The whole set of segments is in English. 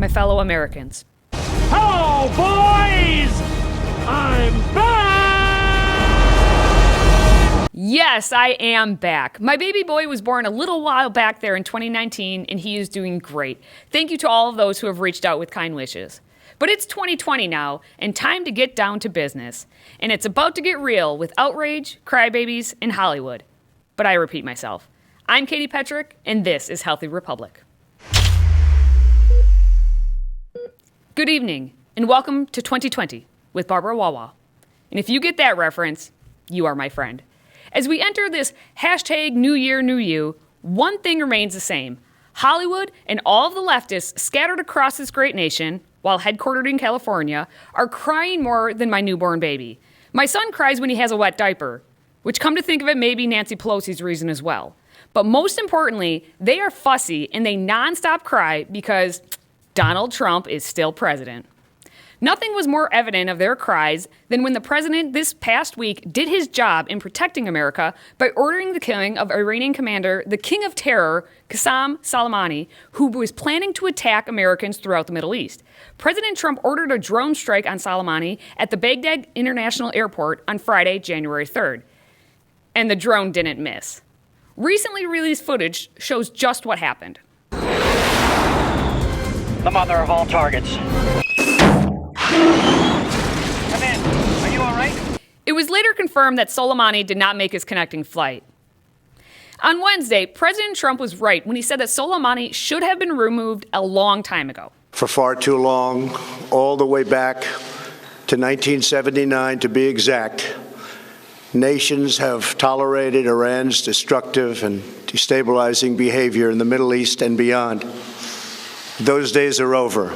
my fellow Americans. Hello, boys! I'm back! Yes, I am back. My baby boy was born a little while back there in 2019, and he is doing great. Thank you to all of those who have reached out with kind wishes. But it's 2020 now, and time to get down to business. And it's about to get real with outrage, crybabies, and Hollywood. But I repeat myself. I'm Katie Petrick, and this is Healthy Republic. Good evening, and welcome to 2020 with Barbara Wawa. And if you get that reference, you are my friend. As we enter this hashtag New Year, New You, one thing remains the same. Hollywood and all of the leftists scattered across this great nation, while headquartered in California, are crying more than my newborn baby. My son cries when he has a wet diaper, which, come to think of it, may be Nancy Pelosi's reason as well. But most importantly, they are fussy and they nonstop cry because Donald Trump is still president. Nothing was more evident of their cries than when the president this past week did his job in protecting America by ordering the killing of Iranian commander, the King of Terror, Qasem Soleimani, who was planning to attack Americans throughout the Middle East. President Trump ordered a drone strike on Soleimani at the Baghdad International Airport on Friday, January 3rd. And the drone didn't miss. Recently released footage shows just what happened. The mother of all targets. Come in. Are you all right? It was later confirmed that Soleimani did not make his connecting flight. On Wednesday, President Trump was right when he said that Soleimani should have been removed a long time ago. For far too long, all the way back to 1979 to be exact, nations have tolerated Iran's destructive and destabilizing behavior in the Middle East and beyond. Those days are over.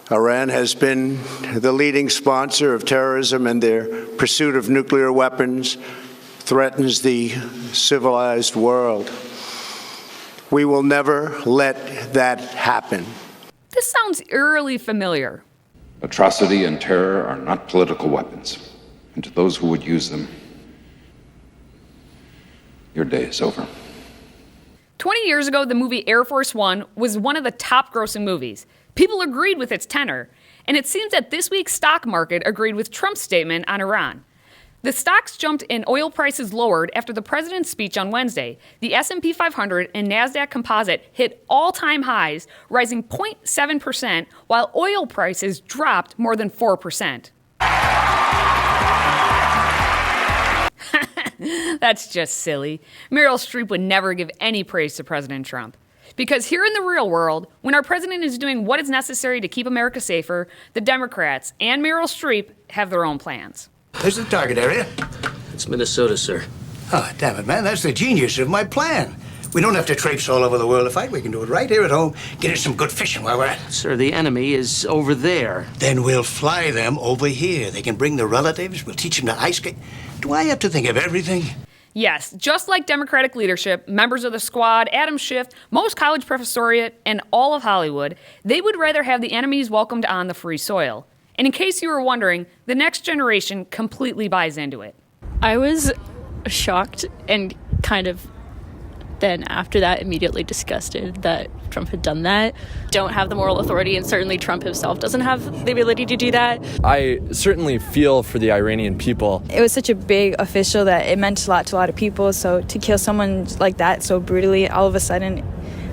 Iran has been the leading sponsor of terrorism, and their pursuit of nuclear weapons threatens the civilized world. We will never let that happen. This sounds eerily familiar. Atrocity and terror are not political weapons, and to those who would use them, your day is over. 20 years ago, the movie Air Force One was one of the top grossing movies. People agreed with its tenor, and it seems that this week's stock market agreed with Trump's statement on Iran. The stocks jumped and oil prices lowered after the president's speech on Wednesday. The S&P 500 and NASDAQ Composite hit all-time highs, rising 0.7%, while oil prices dropped more than 4%. That's just silly. Meryl Streep would never give any praise to President Trump. Because here in the real world, when our president is doing what is necessary to keep America safer, the Democrats and Meryl Streep have their own plans. There's the target area. It's Minnesota, sir. Oh, damn it, man. That's the genius of my plan. We don't have to traipse all over the world to fight. We can do it right here at home. Get us some good fishing while we're at it. Sir, the enemy is over there. Then we'll fly them over here. They can bring their relatives. We'll teach them to ice skate. Do I have to think of everything? Yes, just like Democratic leadership, members of the Squad, Adam Schiff, most college professoriate, and all of Hollywood, they would rather have the enemies welcomed on the free soil. And in case you were wondering, the next generation completely buys into it. I was shocked and kind of then after that immediately disgusted that Trump had done that. Don't have the moral authority, and certainly Trump himself doesn't have the ability to do that. I certainly feel for the Iranian people. It was such a big official that it meant a lot to a lot of people, so to kill someone like that so brutally all of a sudden,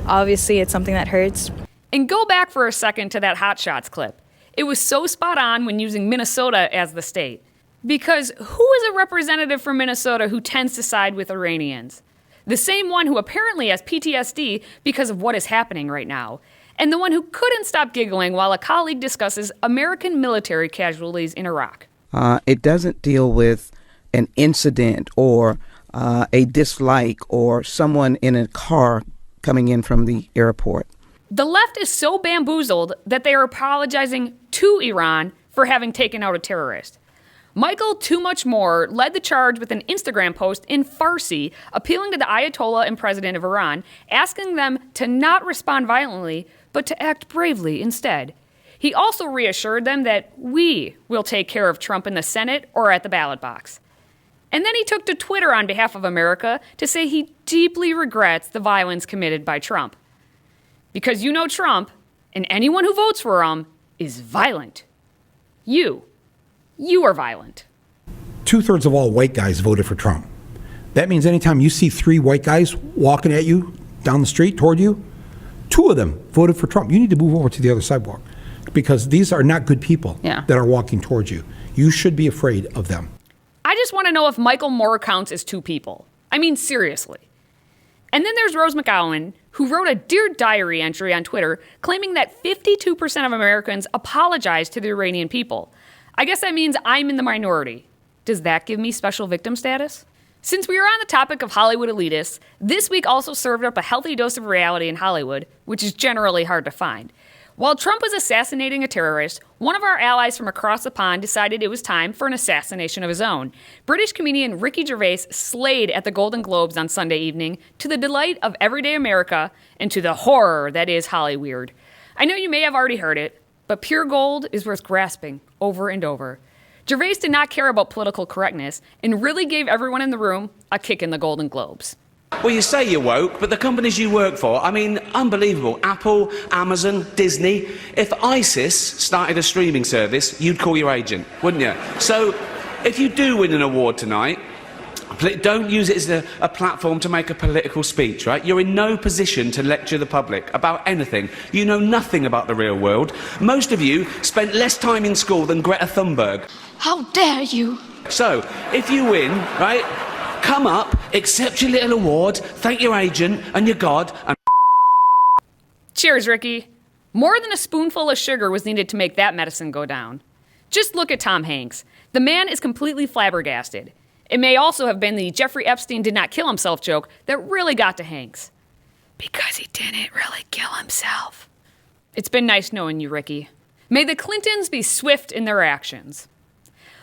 obviously it's something that hurts. And go back for a second to that Hot Shots clip. It was so spot on when using Minnesota as the state. Because who is a representative from Minnesota who tends to side with Iranians? The same one who apparently has PTSD because of what is happening right now. And the one who couldn't stop giggling while a colleague discusses American military casualties in Iraq. It doesn't deal with an incident or a dislike or someone in a car coming in from the airport. The left is so bamboozled that they are apologizing to Iran for having taken out a terrorist. Michael Too Much More led the charge with an Instagram post in Farsi appealing to the Ayatollah and president of Iran, asking them to not respond violently, but to act bravely instead. He also reassured them that we will take care of Trump in the Senate or at the ballot box. And then he took to Twitter on behalf of America to say he deeply regrets the violence committed by Trump. Because you know Trump, And anyone who votes for him is violent. You are violent. 2/3 of all white guys voted for Trump. That means anytime you see 3 white guys walking at you down the street toward you, 2 of them voted for Trump. You need to move over to the other sidewalk because these are not good people that are walking towards you. You should be afraid of them. I just want to know if Michael Moore counts as 2 people. I mean, seriously. And then there's Rose McGowan, who wrote a Dear Diary entry on Twitter claiming that 52% of Americans apologized to the Iranian people. I guess that means I'm in the minority. Does that give me special victim status? Since we are on the topic of Hollywood elitists, this week also served up a healthy dose of reality in Hollywood, which is generally hard to find. While Trump was assassinating a terrorist, one of our allies from across the pond decided it was time for an assassination of his own. British comedian Ricky Gervais slayed at the Golden Globes on Sunday evening, to the delight of everyday America and to the horror that is Hollyweird. I know you may have already heard it, but pure gold is worth grasping over and over. Gervais did not care about political correctness and really gave everyone in the room a kick in the Golden Globes. Well, you say you're woke, but the companies you work for, I mean, unbelievable. Apple, Amazon, Disney. If ISIS started a streaming service, you'd call your agent, wouldn't you? So, if you do win an award tonight, don't use it as a platform to make a political speech, right? You're in no position to lecture the public about anything. You know nothing about the real world. Most of you spent less time in school than Greta Thunberg. How dare you? So, if you win, right, come up, accept your little award, thank your agent and your God, and... Cheers, Ricky. More than a spoonful of sugar was needed to make that medicine go down. Just look at Tom Hanks. The man is completely flabbergasted. It may also have been the Jeffrey Epstein did not kill himself joke that really got to Hanks. Because he didn't really kill himself. It's been nice knowing you, Ricky. May the Clintons be swift in their actions.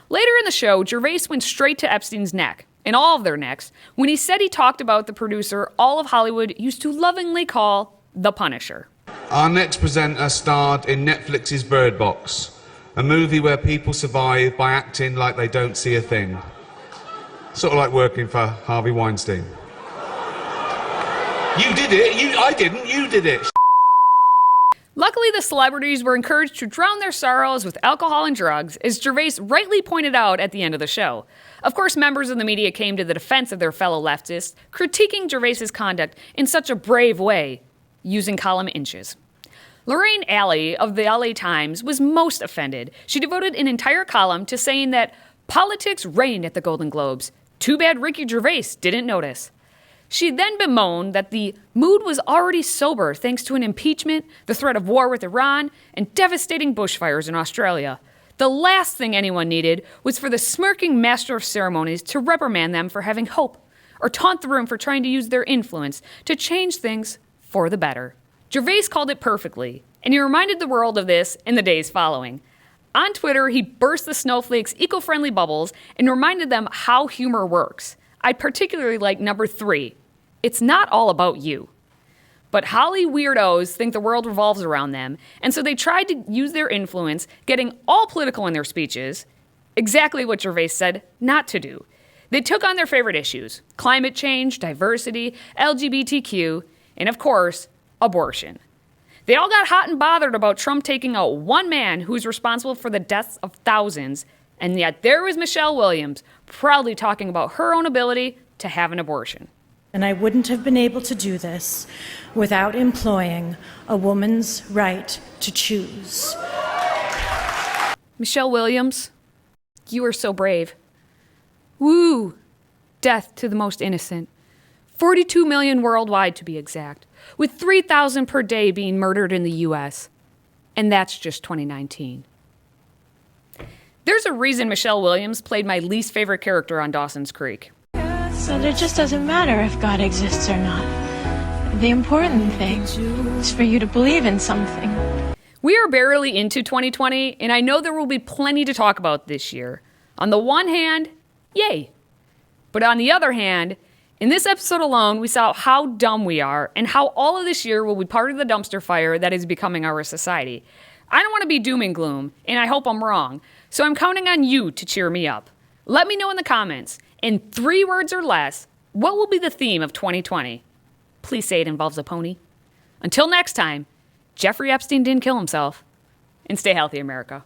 Later in the show, Gervais went straight to Epstein's neck, and all of their necks, when he said he talked about the producer all of Hollywood used to lovingly call the Punisher. Our next presenter starred in Netflix's Bird Box, a movie where people survive by acting like they don't see a thing. Sort of like working for Harvey Weinstein. You did it. I didn't. You did it. Luckily, the celebrities were encouraged to drown their sorrows with alcohol and drugs, as Gervais rightly pointed out at the end of the show. Of course, members of the media came to the defense of their fellow leftists, critiquing Gervais's conduct in such a brave way, using column inches. Lorraine Alley of the LA Times was most offended. She devoted an entire column to saying that politics reigned at the Golden Globes. Too bad Ricky Gervais didn't notice. She then bemoaned that the mood was already sober thanks to an impeachment, the threat of war with Iran, and devastating bushfires in Australia. The last thing anyone needed was for the smirking master of ceremonies to reprimand them for having hope, or taunt the room for trying to use their influence to change things for the better. Gervais called it perfectly, and he reminded the world of this in the days following. On Twitter, he burst the snowflakes' eco-friendly bubbles and reminded them how humor works. I particularly like number 3. It's not all about you. But Holly weirdos think the world revolves around them, and so they tried to use their influence, getting all political in their speeches, exactly what Gervais said not to do. They took on their favorite issues: climate change, diversity, LGBTQ, and of course, abortion. They all got hot and bothered about Trump taking out one man who's responsible for the deaths of thousands, and yet there was Michelle Williams proudly talking about her own ability to have an abortion. And I wouldn't have been able to do this without employing a woman's right to choose. Michelle Williams, you are so brave. Woo! Death to the most innocent. 42 million worldwide, to be exact, with 3,000 per day being murdered in the U.S. And that's just 2019. There's a reason Michelle Williams played my least favorite character on Dawson's Creek. So it just doesn't matter if God exists or not. The important thing is for you to believe in something. We are barely into 2020, and I know there will be plenty to talk about this year. On the one hand, yay. But on the other hand, in this episode alone, we saw how dumb we are and how all of this year will be part of the dumpster fire that is becoming our society. I don't want to be doom and gloom, and I hope I'm wrong, so I'm counting on you to cheer me up. Let me know in the comments, in 3 words or less, what will be the theme of 2020? Please say it involves a pony. Until next time, Jeffrey Epstein didn't kill himself. And stay healthy, America.